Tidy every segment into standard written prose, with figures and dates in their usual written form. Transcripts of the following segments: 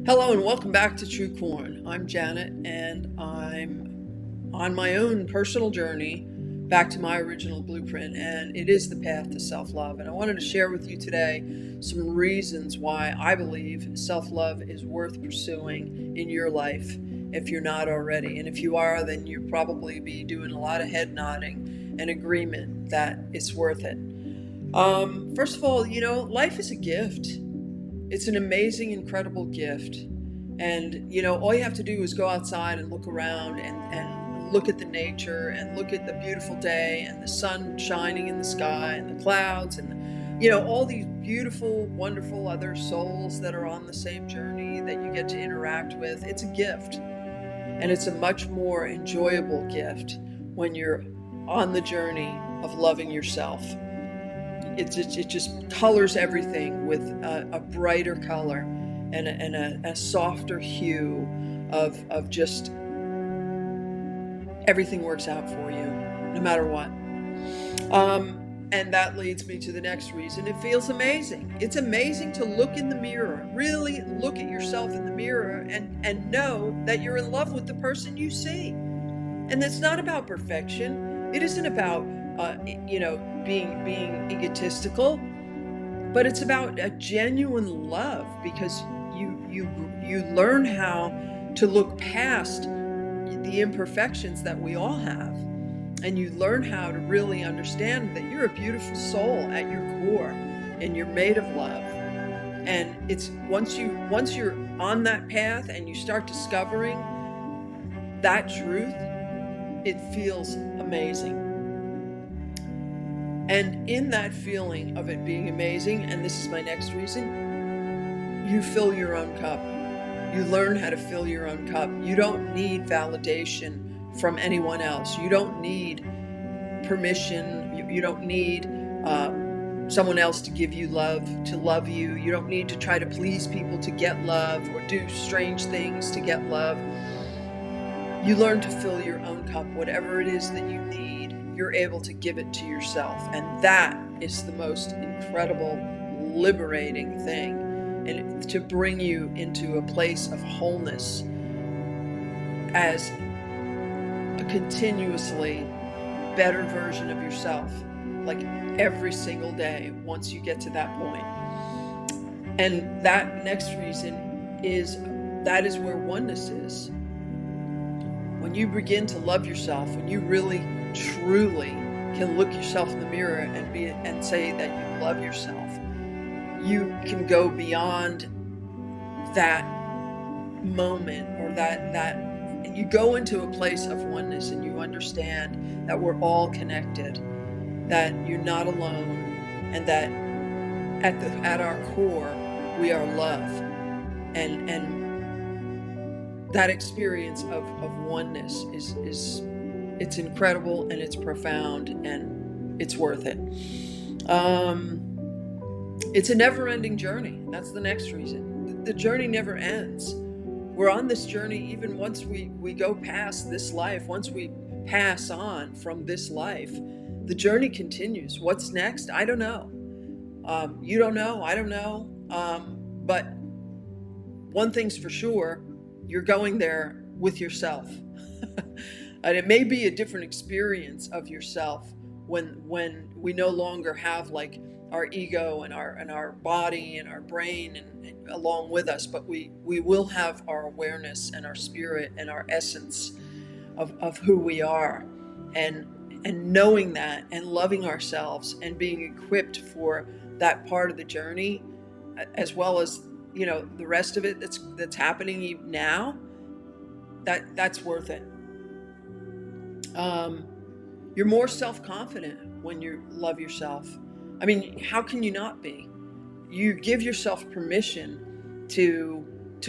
Hello and welcome back to True Corn. I'm Janet and I'm on my own personal journey back to my original blueprint, and it is the path to self-love. And I wanted to share with you today some reasons why I believe self-love is worth pursuing in your life if you're not already. And if you are, then you'll probably be doing a lot of head nodding and agreement that it's worth it. First of all, life is a gift. It's an amazing, incredible gift. And, all you have to do is go outside and look around and look at the nature and look at the beautiful day and the sun shining in the sky and the clouds and, all these beautiful, wonderful other souls that are on the same journey that you get to interact with. It's a gift. And it's a much more enjoyable gift when you're on the journey of loving yourself. It just colors everything with a brighter color and a softer hue of just everything works out for you no matter what. And that leads me to the next reason. It feels amazing. It's amazing to look in the mirror, really look at yourself in the mirror and know that you're in love with the person you see. And it's not about perfection. It isn't about being egotistical, but it's about a genuine love, because you learn how to look past the imperfections that we all have, and you learn how to really understand that you're a beautiful soul at your core and you're made of love. And it's once you're on that path and you start discovering that truth, it feels amazing. And in that feeling of it being amazing, and this is my next reason, you fill your own cup. You learn how to fill your own cup. You don't need validation from anyone else. You don't need permission. You don't need someone else to give you love, to love you. You don't need to try to please people to get love or do strange things to get love. You learn to fill your own cup. Whatever it is that you need, you're able to give it to yourself. And that is the most incredible, liberating thing, and to bring you into a place of wholeness as a continuously better version of yourself, like every single day once you get to that point. And that next reason is that is where oneness is. When you begin to love yourself, when you really truly can look yourself in the mirror and say that you love yourself, you can go beyond that moment, or that and you go into a place of oneness, and you understand that we're all connected, that you're not alone, and that at our core we are love. And that experience of oneness is it's incredible, and it's profound, and it's worth it. It's a never-ending journey. That's the next reason. The journey never ends. We're on this journey even once we go past this life. Once we pass on from this life, the journey continues. What's next? I don't know. You don't know. I don't know. But one thing's for sure, you're going there with yourself. And it may be a different experience of yourself when we no longer have like our ego and our body and our brain and along with us, but we will have our awareness and our spirit and our essence of who we are, and knowing that and loving ourselves and being equipped for that part of the journey, as well as the rest of it that's happening now. That's worth it. You're more self-confident when you love yourself. I mean, how can you not be? You give yourself permission to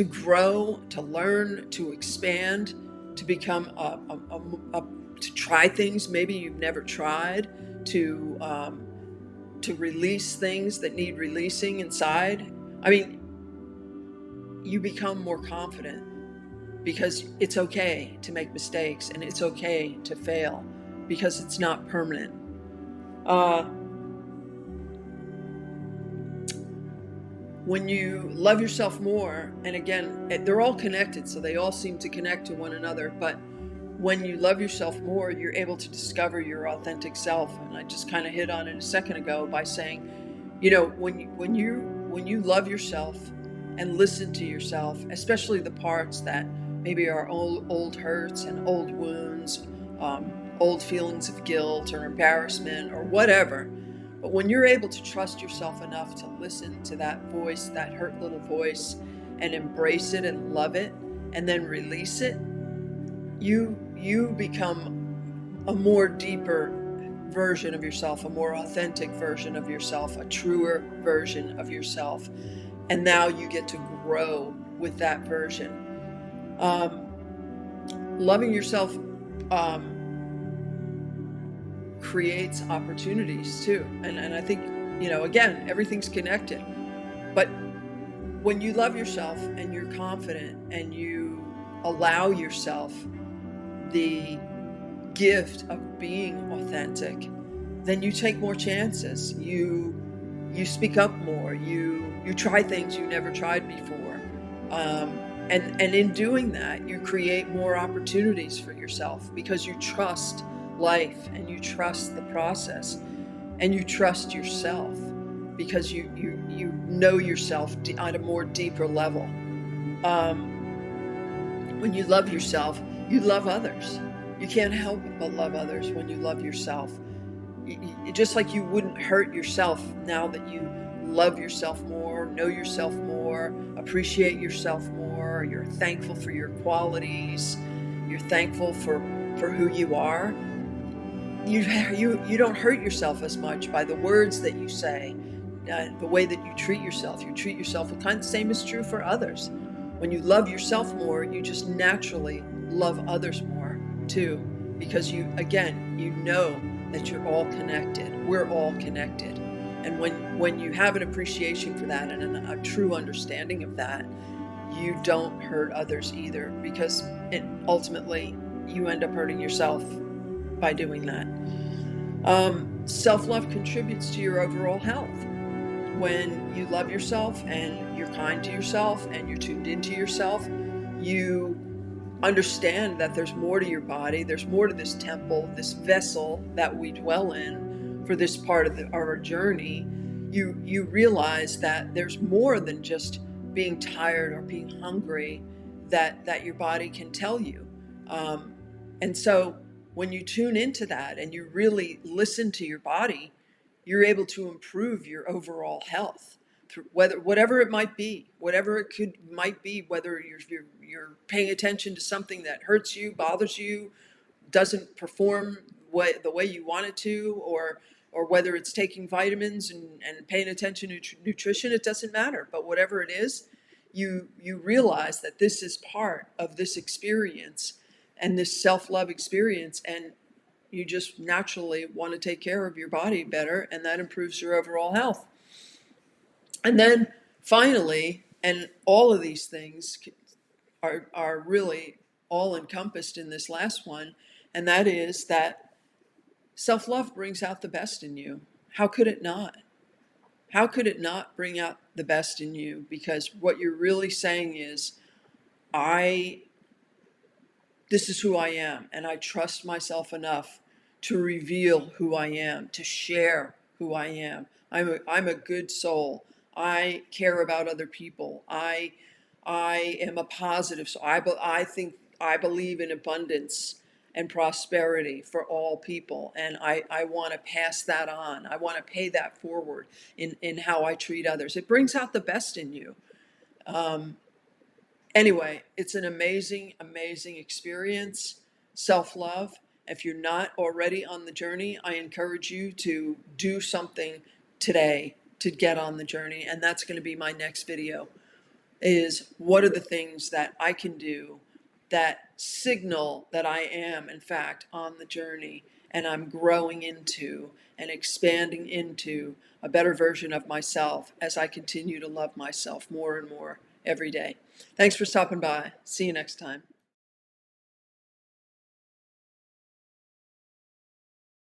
grow, to learn, to expand, to become to try things maybe you've never tried, to release things that need releasing inside. I mean, you become more confident, because it's okay to make mistakes, and it's okay to fail, because it's not permanent. When you love yourself more, and again, they're all connected, so they all seem to connect to one another, but when you love yourself more, you're able to discover your authentic self. And I just kind of hit on it a second ago by saying, when you love yourself and listen to yourself, especially the parts that maybe are old hurts and old wounds, old feelings of guilt or embarrassment or whatever. But when you're able to trust yourself enough to listen to that voice, that hurt little voice, and embrace it and love it, and then release it, you become a more deeper version of yourself, a more authentic version of yourself, a truer version of yourself. And now you get to grow with that version. Loving yourself creates opportunities too. And I think, again, everything's connected. But when you love yourself and you're confident and you allow yourself the gift of being authentic, then you take more chances. You speak up more. You try things you never tried before. And in doing that, you create more opportunities for yourself because you trust life and you trust the process and you trust yourself because you know yourself on a more deeper level. When you love yourself, you love others. You can't help but love others when you love yourself. Just like you wouldn't hurt yourself now that you love yourself more, know yourself more, appreciate yourself more, you're thankful for your qualities, you're thankful for who you are. You don't hurt yourself as much by the words that you say, the way that you treat yourself. You treat yourself the kind of same is true for others. When you love yourself more, you just naturally love others more too, because you know that you're all connected. We're all connected. And when you have an appreciation for that and a true understanding of that, you don't hurt others either, because ultimately you end up hurting yourself by doing that. Self-love contributes to your overall health. When you love yourself and you're kind to yourself and you're tuned into yourself, you understand that there's more to your body, there's more to this temple, this vessel that we dwell in for this part of our journey. You realize that there's more than just being tired or being hungry that your body can tell you. And so when you tune into that and you really listen to your body, you're able to improve your overall health, whatever it might be, whatever it might be, whether you're paying attention to something that hurts you, bothers you, doesn't perform the way you want it to, or whether it's taking vitamins and paying attention to nutrition. It doesn't matter. But whatever it is, you realize that this is part of this experience and this self-love experience, and you just naturally want to take care of your body better, and that improves your overall health. And then finally, and all of these things are really all encompassed in this last one, and that is that self-love brings out the best in you. How could it not? How could it not bring out the best in you? Because what you're really saying is, this is who I am, and I trust myself enough to reveal who I am, to share who I am. I'm a good soul. I care about other people. I am a positive soul. I believe in abundance and prosperity for all people, and I want to pass that on. I want to pay that forward in how I treat others. It brings out the best in you. Anyway, it's an amazing, amazing experience, self-love. If you're not already on the journey, I encourage you to do something today to get on the journey. And that's going to be my next video, is what are the things that I can do that signal that I am, in fact, on the journey, and I'm growing into and expanding into a better version of myself as I continue to love myself more and more every day. Thanks for stopping by. See you next time.